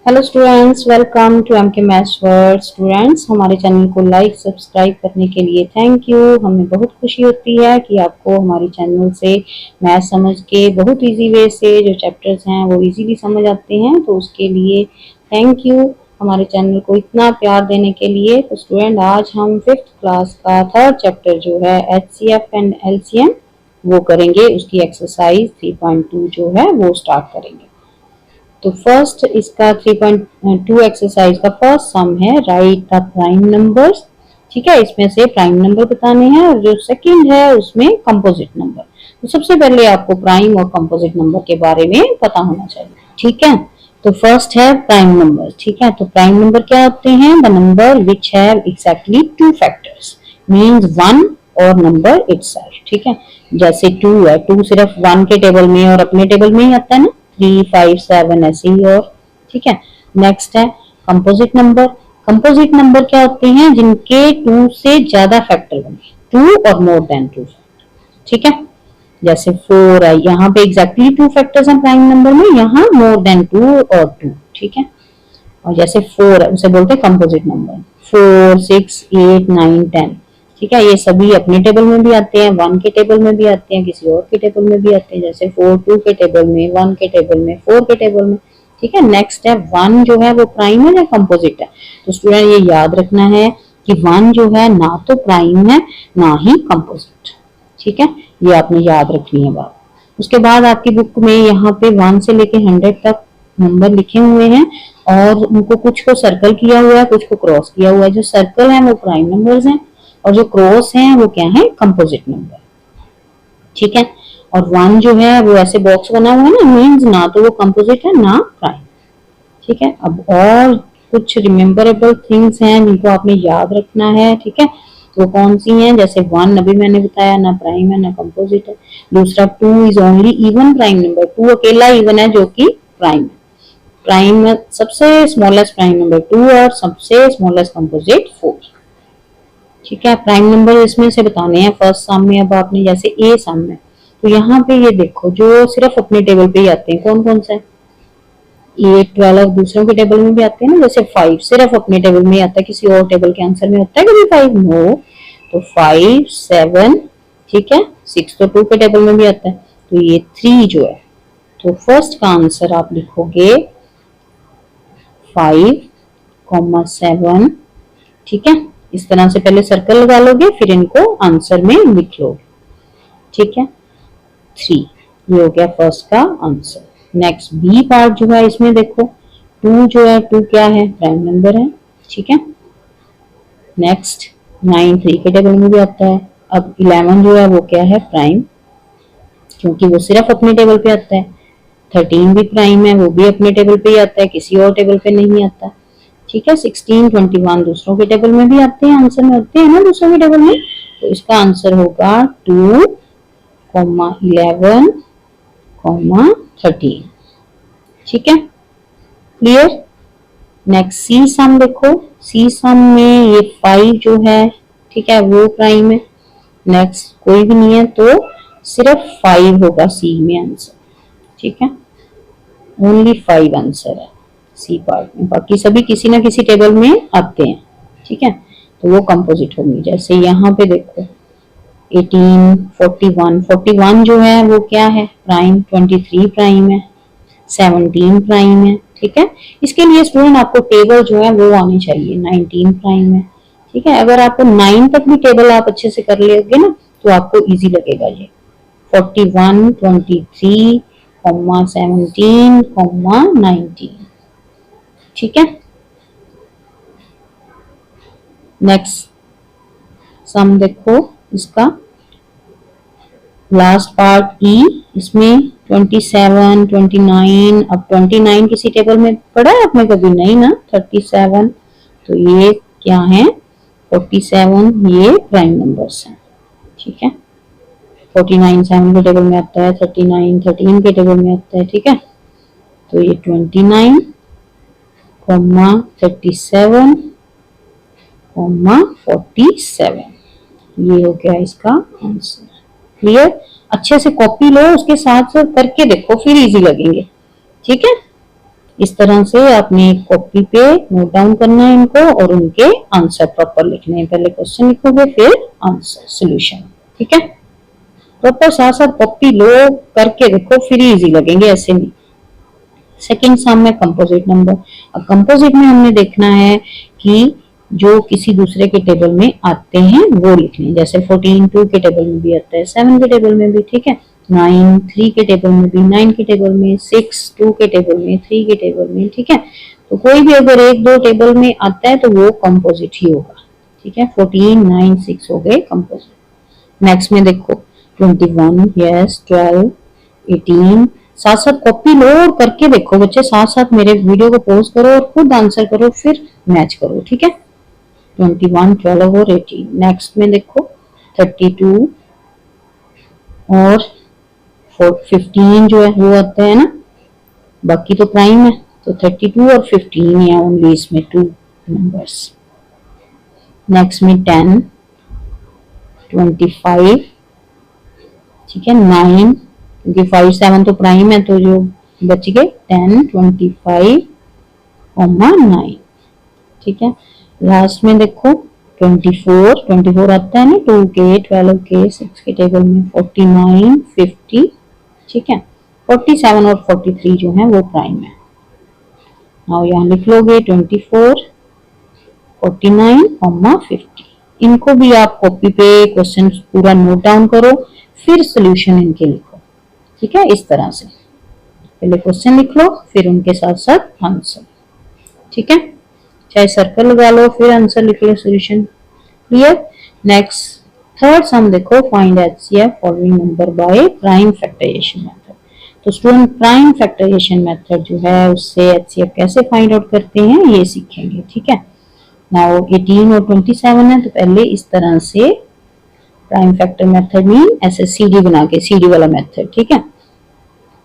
Hello students, welcome to MK maths world. Students, हमारे channel को like subscribe करने के लिए थैंक यू। हमें बहुत खुशी होती है कि आपको हमारे चैनल से मैथ समझ के बहुत इजी वे से जो चैप्टर्स हैं वो इजीली समझ आते हैं, तो उसके लिए थैंक यू हमारे चैनल को इतना प्यार देने के लिए। तो स्टूडेंट, आज हम 5th क्लास का थर्ड चैप्टर जो है HCF एंड LCM वो करेंगे। उसकी एक्सरसाइज 3.2 जो है वो स्टार्ट करेंगे। तो फर्स्ट इसका 3.2 एक्सरसाइज का फर्स्ट सम है राइट द प्राइम नंबर्स। ठीक है, इसमें से प्राइम नंबर बताने हैं और जो सेकंड है उसमें कंपोजिट नंबर। तो सबसे पहले आपको प्राइम और कंपोजिट नंबर के बारे में पता होना चाहिए। ठीक है, तो फर्स्ट है प्राइम नंबर। ठीक है, तो प्राइम नंबर क्या होते हैं? The number which have exactly two factors means one और नंबर इटसेल्फ। ठीक है, जैसे 2 है, 2 सिर्फ 1 के टेबल में और अपने टेबल में ही आता है ना, 3, 5, 7 ऐसे ही। और ठीक है, नेक्स्ट है कंपोजिट नंबर। कंपोजिट नंबर क्या होते हैं? जिनके 2 से ज्यादा फैक्टर बने, 2 और मोर देन 2। ठीक है, जैसे 4 है, यहाँ पे एग्जैक्टली 2 फैक्टर्स हैं प्राइम नंबर में, यहाँ मोर देन 2 और 2। ठीक है, और जैसे 4 है उसे बोलते हैं कंपोजिट नंबर। 4, 6, 8, 9, 10। ठीक है, ये सभी अपने टेबल में भी आते हैं, 1 के टेबल में भी आते हैं, किसी और के टेबल में भी आते हैं, जैसे 4 2 के टेबल में, 1 के टेबल में, 4 के टेबल में। ठीक है, नेक्स्ट है 1 जो है वो प्राइम है या कंपोजिट है? तो स्टूडेंट ये याद रखना है कि 1 जो है ना तो प्राइम है ना ही कंपोजिट। ठीक है, ये आपने याद रखनी है बात। उसके बाद आपकी बुक में यहाँ पे 1 से लेके 100 तक नंबर लिखे हुए हैं और उनको कुछ को सर्कल किया हुआ है, कुछ को क्रॉस किया हुआ है। जो सर्कल है वो प्राइम नंबर्स हैं और जो क्रॉस हैं वो क्या है? Composite number. ठीक है, और 1 जो है वो ऐसे बॉक्स बना हुआ है ना, मींस ना तो वो कंपोजिट है ना प्राइम। ठीक है, अब और कुछ रिमेम्बरेबल थिंग्स हैं जिनको आपने याद रखना है। ठीक है, वो कौन सी हैं? जैसे 1 अभी मैंने बताया ना प्राइम है ना कंपोजिट है। दूसरा 2 is only even prime number, 2 अकेला इवन है जो कि प्राइम है। प्राइम में सबसे स्मॉलेस्ट प्राइम नंबर 2 और सबसे स्मॉलेस्ट कंपोजिट 4। ठीक है, प्राइम नंबर इसमें से बताने हैं फर्स्ट सम में। अब आपने जैसे ए सम है, तो यहाँ पे ये देखो जो सिर्फ अपने टेबल पे ही आते हैं, कौन कौन सा है? 8, 12 दूसरों के टेबल में भी आते हैं ना, जैसे 5 सिर्फ अपने टेबल में ही आता है, किसी और टेबल के आंसर में होता है कभी 5? नो। तो 5, 7, ठीक है, 6 तो 2 के टेबल में भी आता है। तो ये 3 जो है, तो फर्स्ट का आंसर आप लिखोगे 5, 7। ठीक है, इस तरह से पहले सर्कल लगा लोगे, फिर इनको आंसर में लिख लोगे। ठीक है, 3 ये हो गया फर्स्ट का आंसर। नेक्स्ट बी पार्ट जो है, इसमें देखो 2 जो है, 2 क्या है? प्राइम नंबर है। ठीक है, नेक्स्ट 9 3 के टेबल में भी आता है। अब 11 जो है वो क्या है? प्राइम, क्योंकि वो सिर्फ अपने टेबल पे आता है। 13 भी प्राइम है, वो भी अपने टेबल पे ही आता है, किसी और टेबल पे नहीं आता। ठीक है, 16, 21 दूसरों के टेबल में भी आते हैं, आंसर में होते हैं ना दूसरों के टेबल में। तो इसका आंसर होगा 2, 11, 13। ठीक है, क्लियर। नेक्स्ट सी सम देखो, सी सम में ये 5 जो है, ठीक है, वो प्राइम है। नेक्स्ट कोई भी नहीं है तो सिर्फ 5 होगा सी में आंसर। ठीक है, ओनली 5 आंसर है सी पार्ट में, बाकी सभी किसी ना किसी टेबल में आते हैं। ठीक है, तो वो कंपोजिट होंगी। जैसे यहाँ पे देखो 18, 41, 41 जो है वो क्या है? प्राइम। 23 प्राइम है, 17 प्राइम है। ठीक है, इसके लिए स्टूडेंट आपको टेबल जो है वो आनी चाहिए। 19 प्राइम है। ठीक है, अगर आपको 9 तक भी टेबल आप अच्छे से कर लोगे ना तो आपको इजी लगेगा ये। 41, 23, 17, 19। ठीक है, नेक्स्ट सम देखो इसका लास्ट पार्ट ई, इसमें 27, 29। अब 29 किसी टेबल में पढ़ा है आपने कभी? नहीं ना। 37, तो ये क्या है? 47 ये प्राइम नंबर्स हैं। ठीक है, 49 7 के टेबल में आता है, 39 13 के टेबल में आता है। ठीक है, तो ये 29, 37, 47 ये हो गया इसका आंसर। क्लियर। अच्छे से कॉपी लो, उसके साथ साथ करके देखो, फिर इजी लगेंगे। ठीक है, इस तरह से आपने कॉपी पे नोट डाउन करना है इनको और उनके आंसर प्रॉपर लिखने हैं। पहले क्वेश्चन लिखोगे फिर आंसर सोल्यूशन, ठीक है। प्रॉपर साथ साथ कॉपी लो, करके देखो, फिर इजी लगेंगे, ऐसे नहीं। सेकंड सम में कंपोजिट नंबर। अब कंपोजिट में हमने देखना है कि जो किसी दूसरे के टेबल में आते हैं वो लिखने, जैसे 14 2 के टेबल में भी आता है, 7 के टेबल में भी, ठीक है, 9 3 के टेबल में भी, 9 के टेबल में, 6 2 के टेबल में, 3 के टेबल में, ठीक है। तो कोई भी अगर एक दो टेबल में आता है तो वो कंपोजिट ही होगा, ठीक है। 14 9 6 हो गए कंपोजिट। नेक्स्ट में देखो 21, यस, 12 18। साथ साथ कॉपी लो और करके देखो बच्चे, साथ साथ मेरे वीडियो को पॉज करो और खुद आंसर करो, फिर मैच करो, ठीक है। 21 12 और 18। नेक्स्ट में देखो 32 और 15 जो है वो आता है ना, बाकी तो प्राइम है, तो 32 और 15 है ओनली इसमें 2 नंबर्स। नेक्स्ट में 10 25, ठीक है, 9, क्योंकि 5 7 तो प्राइम है, तो जो बच गए 10 25 9, ठीक है। लास्ट में देखो 24 आता है ना 2 के 12 के 6 के टेबल में, 49 50, ठीक है। 47 और 43 जो है वो प्राइम है। और यहाँ लिख लोगे 24 49 50। इनको भी आप कॉपी पे क्वेश्चन पूरा नोट डाउन करो, फिर सोल्यूशन इनके लिखो, ठीक है। इस तरह से पहले क्वेश्चन लिख लो, फिर उनके साथ साथ आंसर, ठीक है। चाहे सर्कल लगा लो, फिर आंसर लिख लो, solution clear. Next third sum देखो, find HCF following number by prime factorisation method. तो स्टूडेंट प्राइम फैक्टराइजेशन मेथड जो है उससे एचसीएफ कैसे फाइंड आउट करते हैं ये सीखेंगे, ठीक है। नाउ 18 और 27 है, तो पहले इस तरह से प्राइम फैक्टर मेथड मीन ऐसे सीडी बना के, सीडी वाला मेथड, ठीक है।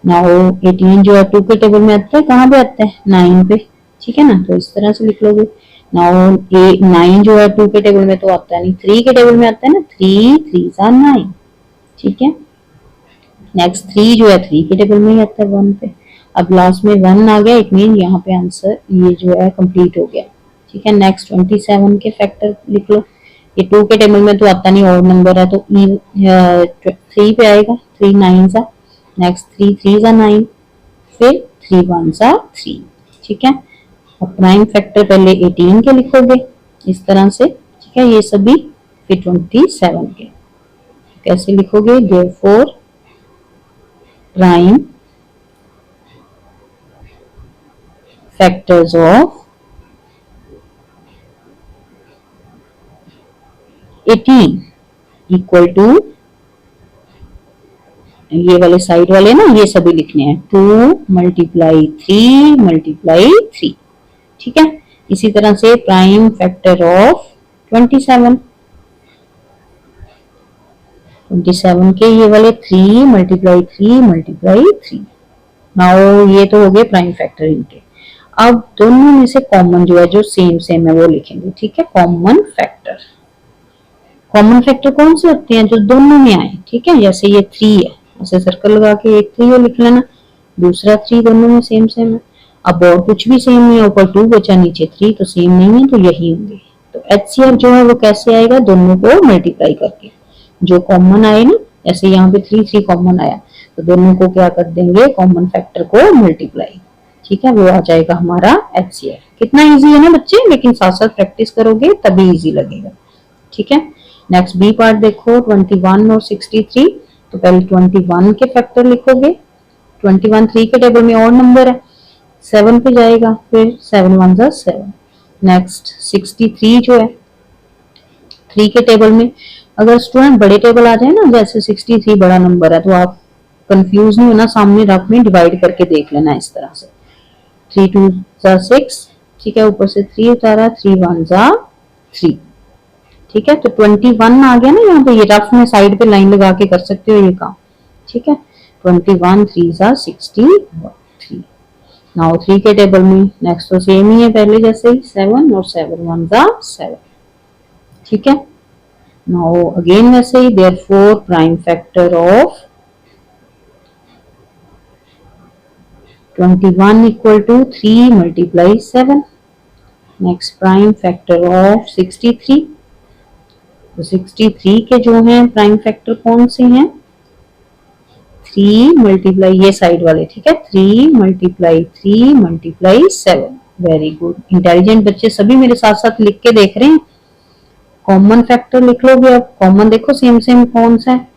नाउ 18 जो है 2 के टेबल में आता है, कहाँ पे आता है 9 पे, ठीक है ना, तो इस तरह से लिख लोगे। नाउ 9 जो है 2 के टेबल में तो आता है नहीं, 3 के टेबल में आता है ना, 3 3 9, ठीक है। नेक्स्ट 3 जो है 3 के टेबल में ही आता है 1 पे। अब लास्ट में 1 आ गया, इट मीन यहाँ पे आंसर ये जो है कंप्लीट हो गया, ठीक है। नेक्स्ट 27 के फैक्टर लिख लो। ये 2 के टेबल में तो आता नहीं, और नंबर है तो 3 पे आएगा, 3 9 सा, नेक्स्ट 3 3 सा 9, फिर 3 1 सा 3, ठीक है। अब प्राइम फैक्टर पहले 18 के लिखोगे इस तरह से, ठीक है, ये सभी, फिर 27 के कैसे लिखोगे, therefore prime factors of 18 equal to, ये वाले साइड वाले ना ये सभी लिखने हैं, 2 मल्टीप्लाई 3 मल्टीप्लाई 3, ठीक है। इसी तरह से प्राइम फैक्टर ऑफ 27 के ये वाले 3 मल्टीप्लाई 3 मल्टीप्लाई 3। नाउ ये तो हो गए प्राइम फैक्टर इनके। अब दोनों में से कॉमन जो है, जो सेम सेम है वो लिखेंगे, ठीक है। कॉमन फैक्टर, कॉमन फैक्टर कौन से होते हैं, जो दोनों में आए, ठीक है। जैसे ये 3 है, ऐसे सर्कल लगा के एक 3 लिख लेना, दूसरा 3 दोनों में सेम सेम है। अब और कुछ भी सेम नहीं है, ऊपर 2 बचा नीचे 3, तो सेम नहीं है, तो यही होंगे। तो एचसीएफ जो है वो कैसे आएगा, दोनों को मल्टीप्लाई करके, जो कॉमन आए ना, जैसे यहाँ पे 3 3 कॉमन आया, तो दोनों को क्या कर देंगे, कॉमन फैक्टर को मल्टीप्लाई, ठीक है, वो आ जाएगा हमारा एचसीएफ। कितना इजी है ना बच्चे, लेकिन साथ साथ प्रैक्टिस करोगे तभी इजी लगेगा, ठीक है। नेक्स्ट बी पार्ट देखो, 21 और 63। तो पहले 21 के फैक्टर लिखोगे, 21 3 के टेबल में और नंबर है, 7 पे जाएगा, फिर 7 1 जा 7। नेक्स्ट 63 जो है 3 के टेबल में, अगर स्टूडेंट बड़े टेबल आ जाए ना, जैसे 63 बड़ा नंबर है, तो आप कंफ्यूज नहीं होना, सामने रफ में डिवाइड करके देख लेना इस तरह से, 3 2 जा 6, ठीक है, ऊपर से 3 उतारा, 3 1 जा 3, ठीक है। तो 21 आ गया ना यहाँ पे, ये रफ में साइड पे लाइन लगा के कर सकते हो ये काम, ठीक है। 21 3 जा 63। नाउ 3 के टेबल में नेक्स्ट तो सेम ही है पहले जैसे ही, 7 और 7 1 जा 7, ठीक है। नाउ अगेन वैसे ही, therefore prime factor of 21 equal to 3 multiply 7। Next prime factor of 63। तो 63 के जो हैं प्राइम फैक्टर कौन से हैं? 3 मल्टीप्लाई ये साइड वाले, ठीक है, 3 multiply 3 multiply 7। Very good, intelligent बच्चे सभी मेरे साथ साथ लिख के देख रहे हैं। कॉमन फैक्टर लिख लोगे। अब कॉमन देखो सेम सेम कौन सा है?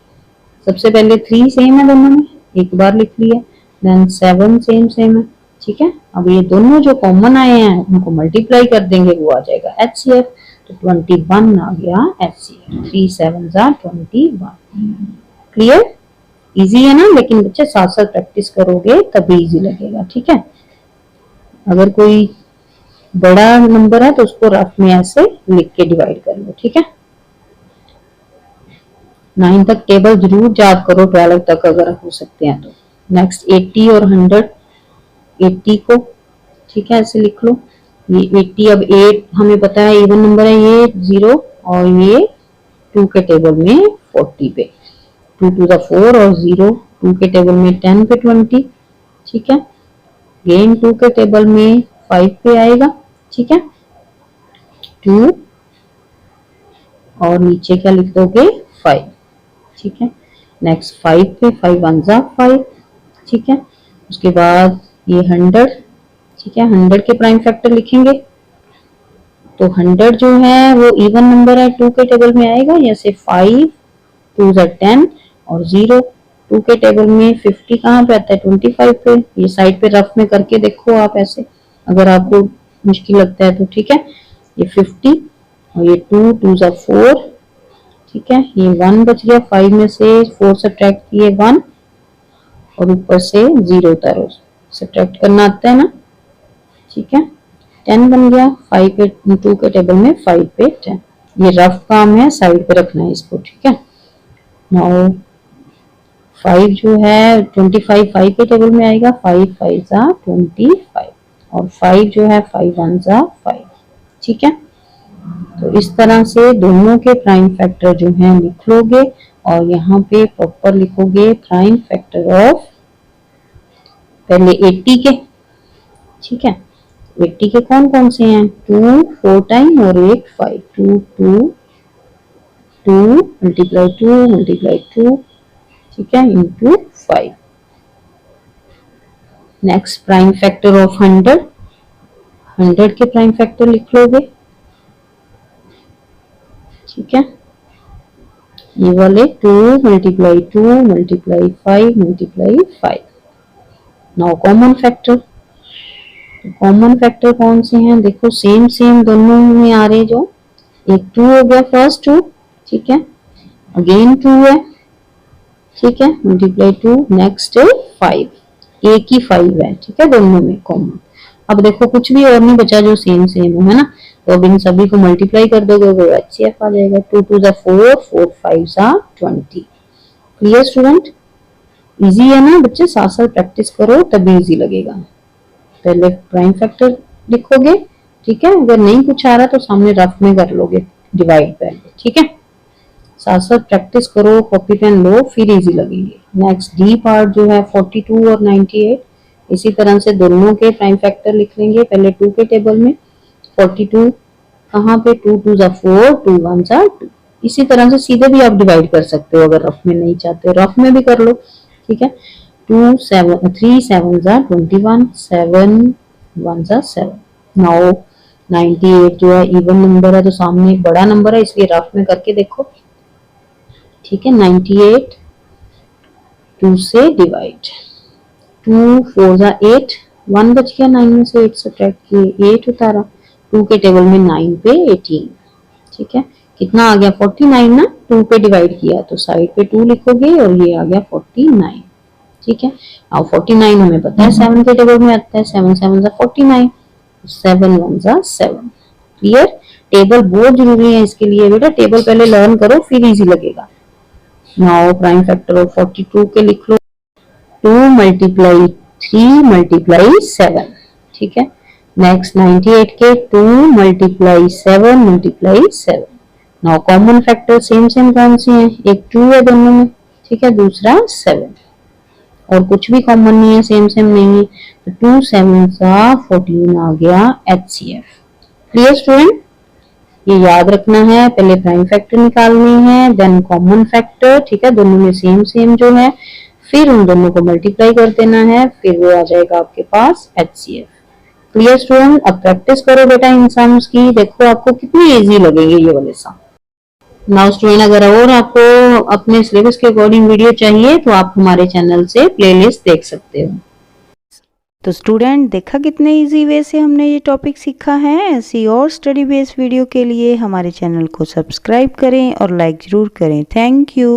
सबसे पहले 3 सेम है दोनों में, एक बार लिख लिया। देन 7 सेम सेम है, ठीक है। अब ये दोनों जो कॉमन आए हैं उनको मल्टीप्लाई कर देंगे, वो आ जाएगा HCF। तो 21 आ गया HCF। 3 7 21। क्लियर? इजी है ना? लेकिन बच्चे साथ साथ प्रैक्टिस करोगे तभी इजी लगेगा, ठीक है। अगर कोई बड़ा नंबर है तो उसको रफ में ऐसे लिख के डिवाइड कर लो, ठीक है। 9 तक टेबल जरूर याद करो, 12 तक अगर हो सकते हैं तो। नेक्स्ट 80 और 100। 80 को, ठीक है, ऐसे लिख लो। ये 80, अब 8 हमें पता है इवन नंबर है, ये 0 और ये 2 के टेबल में 40 पे, 2 to the 4 और 0 2 के टेबल में 10 पे 20, ठीक है। गेन 2 के टेबल में 5 पे आएगा, ठीक है, 2 और नीचे क्या लिख दोगे 5, ठीक है। नेक्स्ट 5 पे 5 1 5, ठीक है। उसके बाद ये 100, ठीक है, 100 के प्राइम फैक्टर लिखेंगे। तो 100 जो है वो इवन नंबर है, 2 के टेबल में आएगा, जैसे 5 2 10 और 0 2 के टेबल में 50 कहाँ पे आता है 25 पे। ये साइड पे रफ में करके देखो आप ऐसे, अगर आपको मुश्किल लगता है तो, ठीक है। ये 50 और ये 2 2 4, ठीक है। ये 1 बच गया, 5 में से 4 सब्ट्रैक्ट किए 1 और ऊपर से 0 उतारो, सब्ट्रैक्ट करना आता है ना, ठीक है। 10 बन गया, 5 पे 2 के टेबल में 5 पे 10। ये रफ काम है, साइड पे रखना है इसको, ठीक है। नाउ 5 जो है 25 5 के टेबल में आएगा, 5 5 25 और 5 जो है 5 1 5, ठीक है। तो इस तरह से दोनों के प्राइम फैक्टर जो हैं लिख लोगे और यहाँ पे प्रॉपर लिखोगे प्राइम फैक्टर ऑफ पहले 80 के, ठीक है। 80 के कौन कौन से हैं? 2 4 टाइम और एक 5, 2 2 2 मल्टीप्लाई 2 मल्टीप्लाई 2, ठीक है, into 5। Next prime factor of 100। 100 के प्राइम फैक्टर लिख लोगे, ठीक है। ये वाले 2 multiply 2 multiply 5 multiply 5। Now common factor. Common factor कौन से हैं? देखो सेम सेम दोनों में आ रहे, जो एक 2 हो गया, फर्स्ट 2, ठीक है, अगेन 2 है, ठीक है, मल्टीप्लाई 2, नेक्स्ट 5, एक ही 5 है, ठीक है, दोनों में कॉमन। अब देखो कुछ भी और नहीं बचा जो सेम सेम है ना, तो अब इन सभी को मल्टीप्लाई कर दोगे वो HCF आ जाएगा। 2 2 4 4 5 20। Clear student? इजी है ना बच्चे? साथ साथ प्रैक्टिस करो तभी इजी लगेगा। पहले प्राइम फैक्टर लिखोगे, ठीक है, अगर नहीं कुछ आ रहा तो सामने रफ में कर लोगे डिवाइड पहले, ठीक है। साथ साथ प्रैक्टिस करो, कॉपी पेन लो, फिर इजी लगेंगे। नेक्स्ट डी पार्ट जो है 42 और 98। इसी तरह से दोनों के प्राइम फैक्टर लिख लेंगे। पहले 2 के टेबल में 42 कहाँ पे, 2 2 4 2 1 2। इसी तरह से सीधे भी आप डिवाइड कर सकते हो, अगर रफ में नहीं चाहते हो रफ में भी कर लो, ठीक है। 2 7 3 7 21 7 1 7। नाउ 98 जो है इवन नंबर है तो सामने बड़ा नंबर है, इसलिए रफ में करके देखो, ठीक है। 98 2 से डिवाइड, 2 4 8, 1 बच गया, 9 में से 8 सब्ट्रैक्ट किए 8 उतारा, 2 के टेबल में 9 पे 18, ठीक है। कितना आ गया 49 ना, 2 पे डिवाइड किया तो साइड पे 2 लिखोगे और ये आ गया 49, ठीक है। अब 49 हमें पता है 7 के टेबल में आता है, 7 7 49, 7 1 7। क्लियर? टेबल बहुत जरूरी है इसके लिए बेटा, टेबल पहले लर्न करो फिर इजी लगेगा। नाउ प्राइम फैक्टर ऑफ 42 के लिख लो, 2 मल्टीप्लाई 3 मल्टीप्लाई 7, ठीक है। नेक्स्ट 98 के 2 multiply 7 multiply 7। Now common factor same same कौन से हैं? एक 2 है दोनों में, ठीक है, दूसरा 7 और कुछ भी कॉमन नहीं है, सेम सेम नहीं है, तो 2 7 14 आ गया HCF। Clear student? ये याद रखना है, पहले प्राइम फैक्टर निकालनी है, देन कॉमन फैक्टर, ठीक है, दोनों में सेम सेम जो है, फिर उन दोनों को मल्टीप्लाई कर देना है, फिर वो आ जाएगा आपके पास HCF। Clear student? अब प्रैक्टिस करो बेटा इन सम्स की, देखो आपको कितनी इजी लगेगी ये वाले सम। नाउ स्टूडेंट, अगर और आपको अपने सिलेबस के अकॉर्डिंग वीडियो चाहिए तो आप हमारे चैनल से प्लेलिस्ट देख सकते हो। तो स्टूडेंट, देखा कितने इजी वे से हमने ये टॉपिक सीखा है। ऐसी और स्टडी बेस्ड वीडियो के लिए हमारे चैनल को सब्सक्राइब करें और लाइक ज़रूर करें। Thank you.